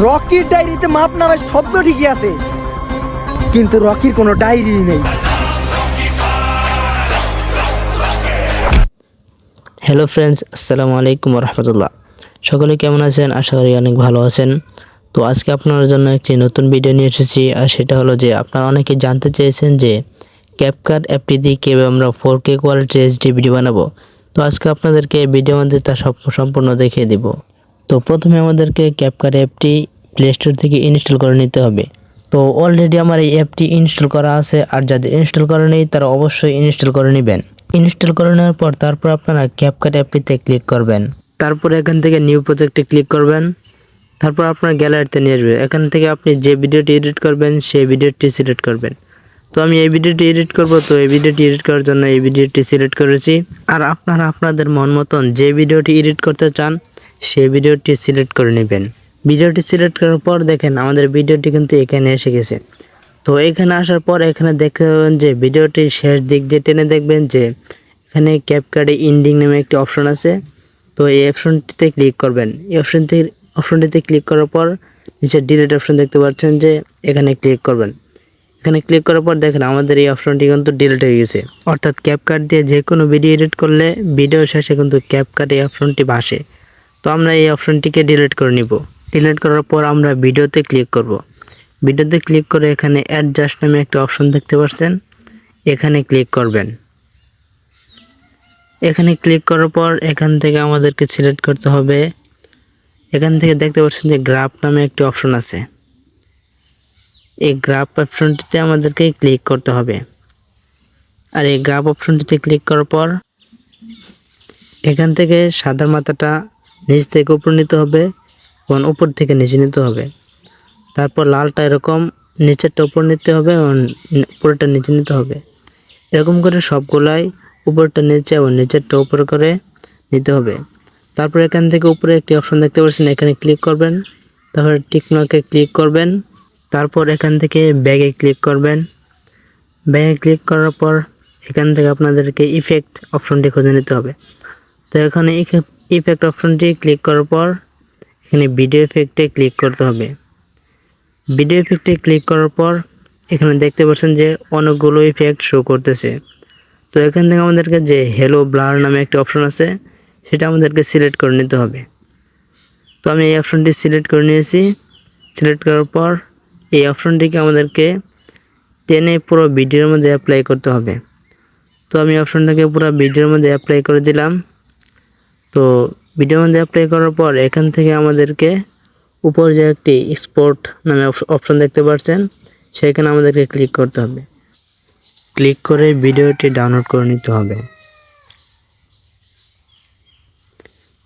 রকির ডায়েরিতে মাপ নামের শব্দ ঠিকই আছে, কিন্তু রকির কোনো ডায়েরি নেই। হ্যালো ফ্রেন্ডস, আসসালামু আলাইকুম রহমতুল্লাহ। সকলে কেমন আছেন? আশা করি অনেক ভালো আছেন। তো আজকে আপনার জন্য একটি নতুন ভিডিও নিয়ে এসেছি, আর সেটা হলো যে আপনারা অনেকে জানতে চেয়েছেন যে ক্যাপকাট অ্যাপটি দিয়ে কীভাবে আমরা 4K কোয়ালিটির এইচডি ভিডিও বানাবো। তো আজকে আপনাদেরকে ভিডিও মধ্যে তা সম্পূর্ণ দেখিয়ে দিব। তো প্রথমে আমাদেরকে ক্যাপকাট অ্যাপটি প্লে স্টোর থেকে ইনস্টল করে নিতে হবে। তো অলরেডি আমার এই অ্যাপটি ইনস্টল করা আছে, আর যাদের ইনস্টল করা নেই তারা অবশ্যই ইনস্টল করে নেবেন। ইনস্টল করে নেওয়ার পর তারপর আপনারা ক্যাপকাট অ্যাপটিতে ক্লিক করবেন। তারপর এখান থেকে নিউ প্রজেক্টে ক্লিক করবেন। তারপর আপনার গ্যালারিতে নিয়ে আসবে। এখান থেকে আপনি যে ভিডিওটি এডিট করবেন সেই ভিডিওটি সিলেক্ট করবেন। তো আমি এই ভিডিওটি এডিট করব, তো এই ভিডিওটি এডিট করার জন্য এই ভিডিওটি সিলেক্ট করেছি। আর আপনারা আপনাদের মন মতন যে ভিডিওটি এডিট করতে চান সেই ভিডিওটি সিলেক্ট করে নেবেন। ভিডিওটি সিলেক্ট করার পর দেখেন আমাদের ভিডিওটি কিন্তু এখানে এসে গেছে। তো এখানে আসার পর এখানে দেখতে পাবেন যে ভিডিওটির শেষ দিক দিয়ে টেনে দেখবেন যে এখানে ক্যাপকাটে এন্ডিং নামে একটি অপশন আছে। তো এই অপশনটিতে ক্লিক করবেন। এই অপশনটিতে ক্লিক করার পর নিচে ডিলিট অপশন দেখতে পাচ্ছেন, যে এখানে ক্লিক করবেন। এখানে ক্লিক করার পর দেখেন আমাদের এই অপশনটি কিন্তু ডিলিট হয়ে গেছে। অর্থাৎ ক্যাপকাট দিয়ে যে কোনো ভিডিও এডিট করলে ভিডিও শেষে কিন্তু ক্যাপকাট এই অপশনটি ভাসে। তো আমরা এই অপশনটিকে ডিলিট করে নিব। ডিলিট করার পর আমরা ভিডিওতে ক্লিক করব। ভিডিওতে ক্লিক করে এখানে অ্যাডজাস্ট নামে একটা অপশন দেখতে পাচ্ছেন, এখানে ক্লিক করবেন। এখানে ক্লিক করার পর এখান থেকে আমাদেরকে সিলেক্ট করতে হবে। এখান থেকে দেখতে পাচ্ছেন যে গ্রাফ নামে একটি অপশন আছে। এই গ্রাফ অপশনটিতে আমাদেরকে ক্লিক করতে হবে। আর এই গ্রাফ অপশনটিতে ক্লিক করার পর এখান থেকে সাদা মাথাটা নিচ থেকে উপর নিতে হবে এবং উপর থেকে নিচে নিতে হবে। তারপর লালটা এরকম নিচেরটা উপর নিতে হবে এবং উপরটা নিচে নিতে হবে। এরকম করে সবগুলাই উপরটা নিচে এবং নিচেরটা উপর করে নিতে হবে। তারপর এখান থেকে উপরে একটি অপশন দেখতে পাচ্ছেন, এখানে ক্লিক করবেন। তারপর টিক মার্কে ক্লিক করবেন। তারপর এখান থেকে ব্যাগে ক্লিক করবেন। ব্যাগে ক্লিক করার পর এখান থেকে আপনাদেরকে ইফেক্ট অপশনটি খুঁজে নিতে হবে। তো এখানে ইফেক্ট অপশনটি ক্লিক করার পর এখানে ভিডিও ইফেক্টে ক্লিক করতে হবে। ভিডিও ইফেক্টে ক্লিক করার পর এখানে দেখতে পাচ্ছেন যে অনেকগুলো ইফেক্ট শো করতেছে। তো এখান থেকে আমাদেরকে যে হ্যালো ব্লার নামে একটা অপশন আছে সেটা আমাদেরকে সিলেক্ট করে নিতে হবে। তো আমি এই অপশনটি সিলেক্ট করে নিয়েছি। সিলেক্ট করার পর এই অপশনটিকে আমাদেরকে টেনে পুরো ভিডিওর মধ্যে অ্যাপ্লাই করতে হবে। তো আমি অপশনটাকে পুরো ভিডিওর মধ্যে অ্যাপ্লাই করে দিলাম। তো ভিডিওর মধ্যে অ্যাপ্লাই করার পর এখান থেকে আমাদেরকে উপর যে একটি এক্সপোর্ট নামে অপশন দেখতে পাচ্ছেন সেখানে আমাদেরকে ক্লিক করতে হবে। ক্লিক করে ভিডিওটি ডাউনলোড করে নিতে হবে।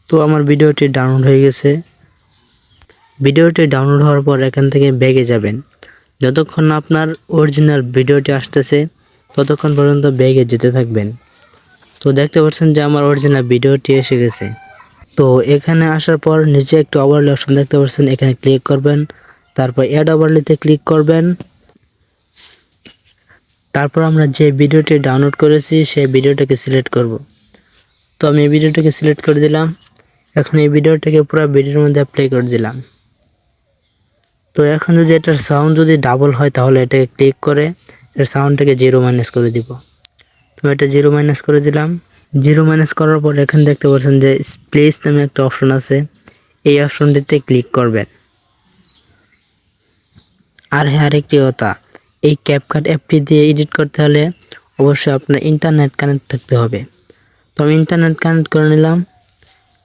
তো আমার ভিডিওটি ডাউনলোড হয়ে গেছে। ভিডিওটি ডাউনলোড হওয়ার পর এখান থেকে ব্যাগে যাবেন। যতক্ষণ না আপনার অরিজিনাল ভিডিওটি আসতেছে ততক্ষণ পর্যন্ত ব্যাগে যেতে থাকবেন। তো দেখতে পাচ্ছেন যে আমার অরিজিনাল ভিডিওটি এসে গেছে। তো এখানে আসার পর নিচে একটু ওভারলে অপশন দেখতে পাচ্ছেন, এখানে ক্লিক করবেন। তারপর অ্যাড ওভারলেতে ক্লিক করবেন। তারপর আমরা যে ভিডিওটি ডাউনলোড করেছি সেই ভিডিওটাকে সিলেক্ট করব। তো আমি এই ভিডিওটাকে সিলেক্ট করে দিলাম। এখন এই ভিডিওটাকে পুরো ভিডিওর মধ্যে অ্যাপ্লাই করে দিলাম। তো এখন যদি এটার সাউন্ড যদি ডাবল হয় তাহলে এটাকে ক্লিক করে এর সাউন্ডটাকে 0 করে দিব। তো এটা 0 করে দিলাম। 0 করার পর এখানে দেখতে পাচ্ছেন যে প্লেস নামে একটা অপশন আছে, এই অপশনটিতে ক্লিক করবেন। আর হ্যাঁ, আরেকটি কথা, এই ক্যাপকাট অ্যাপটি দিয়ে এডিট করতে হলে অবশ্যই আপনার ইন্টারনেট কানেক্ট থাকতে হবে। তো আমি ইন্টারনেট কানেক্ট করে নিলাম।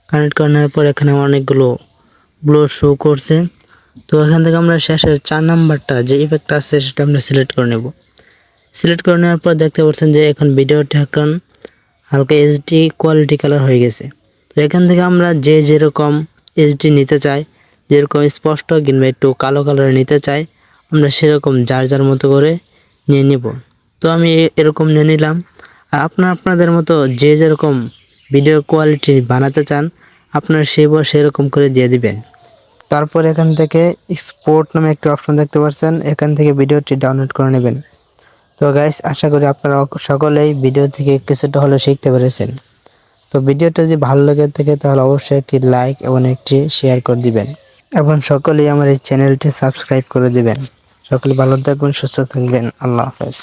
কানেক্ট করে নেওয়ার পর এখানে অনেকগুলো ব্লো শো করছে। তো এখান থেকে আমরা শেষের 4 নাম্বারটা যে ইফেক্ট আছে সেটা আমরা সিলেক্ট করে নেব। সিলেক্ট করে নেওয়ার পর দেখতে পাচ্ছেন যে এখন ভিডিওটা এখন হালকা এইচডি কোয়ালিটি কালার হয়ে গেছে। তো এখান থেকে আমরা যে যেরকম এইচডি নিতে চাই, যেরকম স্পষ্ট কিংবা একটু কালো কালার নিতে চাই, আমরা সেরকম যার যার মতো করে নিয়ে নিব। তো আমি এরকম নিয়ে নিলাম। আর আপনাদের মতো যে যেরকম ভিডিও কোয়ালিটি বানাতে চান আপনারা সেরকম করে দিয়ে দিবেন। তারপর এখান থেকে এক্সপোর্ট নামে একটা অপশন দেখতে পাচ্ছেন, এখান থেকে ভিডিওটি ডাউনলোড করে নেবেন। তো গাইস, আশা করি আপনারা সকলেই ভিডিও থেকে কিছুটা হলেও শিখতে পেরেছেন। তো ভিডিওটা যদি ভালো লেগে থাকে তাহলে অবশ্যই একটি লাইক এবং একটি শেয়ার করে দিবেন। এবং সকলেই আমার এই চ্যানেলটি সাবস্ক্রাইব করে দিবেন। সকলে ভালো থাকবেন, সুস্থ থাকবেন। আল্লাহ হাফেজ।